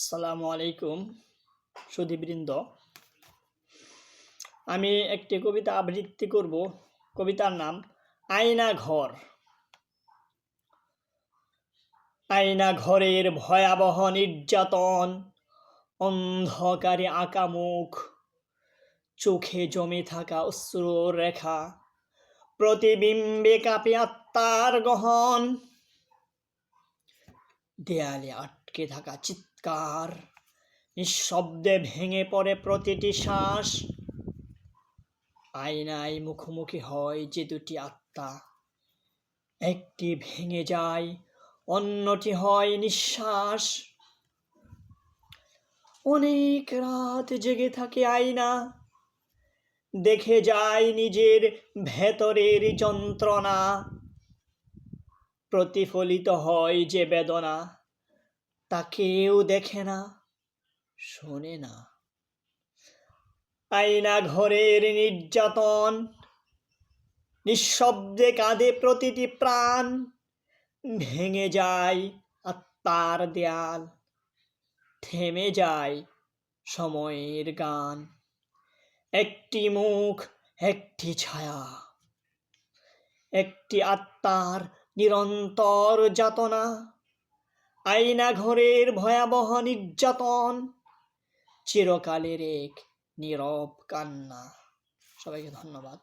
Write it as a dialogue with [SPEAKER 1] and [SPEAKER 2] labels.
[SPEAKER 1] আসসালামু আলাইকুম সুধীবৃন্দ। আমি একটি কবিতা আবৃত্তি করব। কবিতার নাম আয়না ঘর। আয়না ঘরের ভয়াবহ নির্যাতন, অন্ধকারে আঁকা মুখ, চোখে জমে থাকা অশ্রুর রেখা, প্রতিবিম্বে কাঁপে আত্মার গহন, দেয়ালে আটকে থাকা চিৎকার, নিঃশব্দে ভেঙে পড়ে প্রতিটি শ্বাস। আয়নায় মুখোমুখি হয় যে দুটি আত্মা, একটি ভেঙে যায়, অন্যটি হয় নিঃশ্বাস। অনেক রাত জেগে থাকে আয়না, দেখে যায় নিজের ভেতরের যন্ত্রণা। প্রতিফলিত হয় যে বেদনা, তা কেউ দেখে না, শোনে না। আয়না ঘরের নির্যাতন, নিঃশব্দে কাঁদে প্রতিটি প্রাণ, ভেঙে যায় আত্মার দেয়াল, থেমে যায় সময়ের গান। একটি মুখ, একটি ছায়া, একটি আত্মার নিরন্তর যাতনা। আয়না ঘরের ভয়াবহ নির্যাতন, চিরকালের এক নীরব কান্না। সবাইকে ধন্যবাদ।